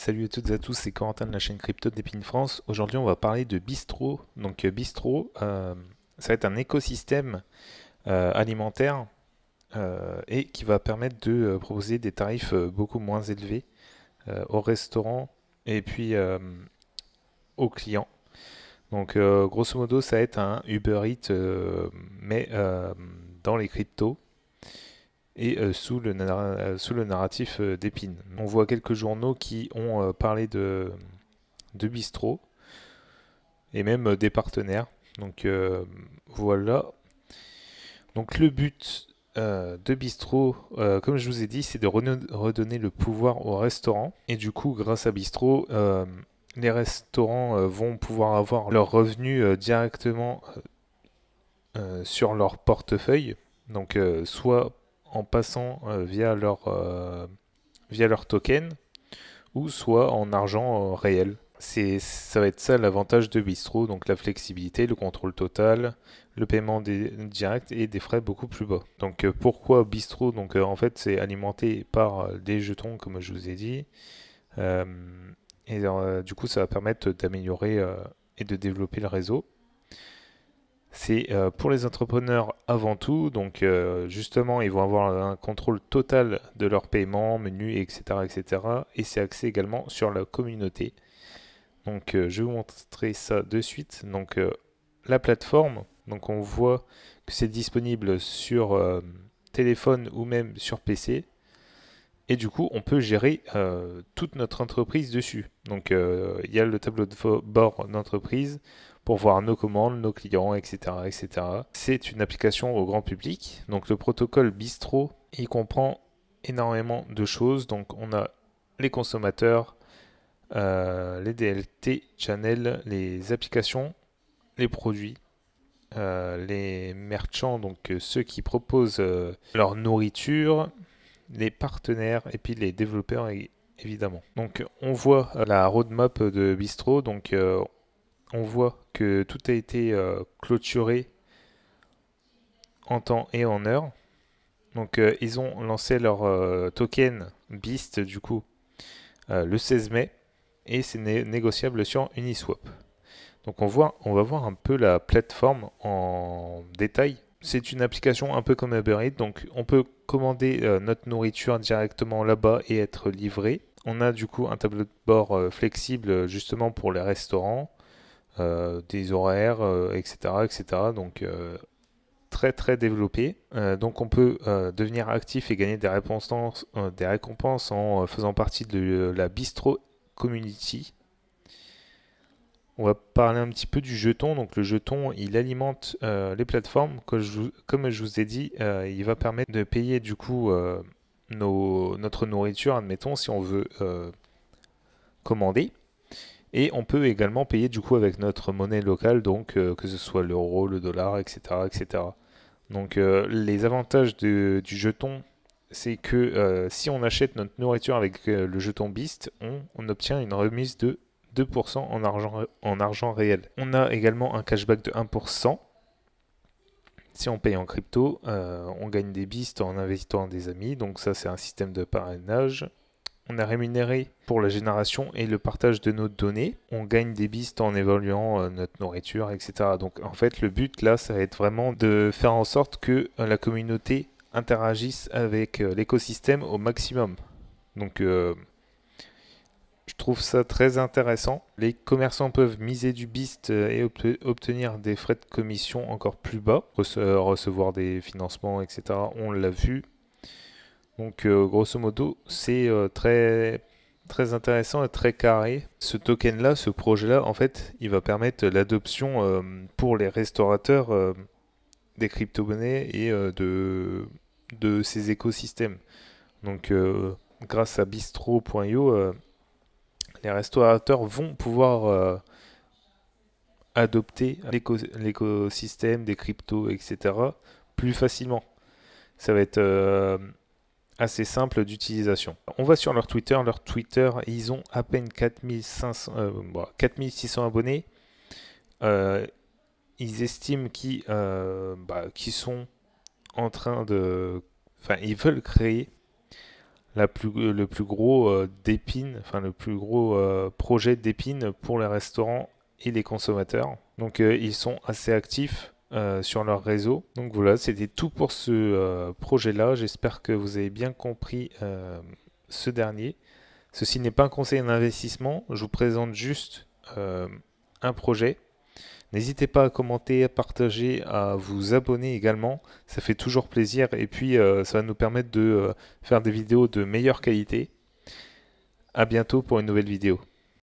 Salut à toutes et à tous, c'est Corentin de la chaîne Crypto d'Épine France. Aujourd'hui, on va parler de Bistro. Donc, Bistro, ça va être un écosystème alimentaire et qui va permettre de proposer des tarifs beaucoup moins élevés aux restaurants et puis aux clients. Donc, grosso modo, ça va être un Uber Eats, mais dans les cryptos et sous le narratif d'Épine. On voit quelques journaux qui ont parlé de bistrot et même des partenaires. Donc voilà. Donc le but de Bistro, comme je vous ai dit, c'est de redonner le pouvoir aux restaurants. Et du coup, grâce à Bistro, les restaurants vont pouvoir avoir leurs revenus directement sur leur portefeuille. Donc soit en passant via leur token, ou soit en argent réel. Ça va être ça l'avantage de Bistro, donc la flexibilité, le contrôle total, le paiement direct et des frais beaucoup plus bas. Donc pourquoi Bistro? Donc en fait c'est alimenté par des jetons comme je vous ai dit. Euh, du coup ça va permettre d'améliorer et de développer le réseau. C'est pour les entrepreneurs avant tout, donc justement ils vont avoir un contrôle total de leur paiement, menu, etc. etc. Et c'est axé également sur la communauté. Donc je vais vous montrer ça de suite. Donc la plateforme, donc on voit que c'est disponible sur téléphone ou même sur PC. Et du coup on peut gérer toute notre entreprise dessus. Donc il y a le tableau de bord d'entreprise pour voir nos commandes, nos clients, etc. etc. C'est une application au grand public. Donc le protocole Bistro, il comprend énormément de choses. Donc on a les consommateurs, les DLT, channels, les applications, les produits, les merchants, donc ceux qui proposent leur nourriture, les partenaires et puis les développeurs évidemment. Donc on voit la roadmap de Bistro, donc on voit que tout a été clôturé en temps et en heure. Donc ils ont lancé leur token Beast du coup le 16 mai et c'est négociable sur Uniswap. Donc on va voir un peu la plateforme en détail. C'est une application un peu comme Uber Eats, donc on peut commander notre nourriture directement là-bas et être livré. On a du coup un tableau de bord flexible justement pour les restaurants, des horaires, etc., etc. Donc très très développé. Donc on peut devenir actif et gagner des récompenses en faisant partie de la Bistro Community. On va parler un petit peu du jeton. Donc le jeton, il alimente les plateformes. Comme je vous ai dit, il va permettre de payer du coup notre nourriture, admettons, si on veut commander. Et on peut également payer du coup avec notre monnaie locale, donc que ce soit l'euro, le dollar, etc. etc. Donc les avantages du jeton, c'est que si on achète notre nourriture avec le jeton Beast, on obtient une remise de 2% en argent réel. On a également un cashback de 1%. Si on paye en crypto, on gagne des Beast en investissant des amis. Donc ça, c'est un système de parrainage. On est rémunéré pour la génération et le partage de nos données. On gagne des Beast en évaluant notre nourriture, etc. Donc en fait, le but là, ça va être vraiment de faire en sorte que la communauté interagisse avec l'écosystème au maximum. Donc je trouve ça très intéressant. Les commerçants peuvent miser du Beast et obtenir des frais de commission encore plus bas, recevoir des financements, etc. On l'a vu. Donc grosso modo, c'est très intéressant et très carré. Ce token-là, ce projet-là, en fait, il va permettre l'adoption pour les restaurateurs des crypto-monnaies et de ces écosystèmes. Donc grâce à bistro.io, les restaurateurs vont pouvoir adopter l'écosystème des cryptos, etc. plus facilement. Ça va être assez simple d'utilisation. On va sur leur Twitter. Leur Twitter, ils ont à peine 4600 abonnés. Ils estiment qu'ils sont en train de... Enfin, ils veulent créer le plus gros d'Épine, enfin le plus gros projet d'Épine pour les restaurants et les consommateurs. Donc ils sont assez actifs sur leur réseau. Donc voilà, c'était tout pour ce projet-là. J'espère que vous avez bien compris ce dernier. Ceci n'est pas un conseil d'investissement, je vous présente juste un projet. N'hésitez pas à commenter, à partager, à vous abonner également, ça fait toujours plaisir et puis ça va nous permettre de faire des vidéos de meilleure qualité. À bientôt pour une nouvelle vidéo.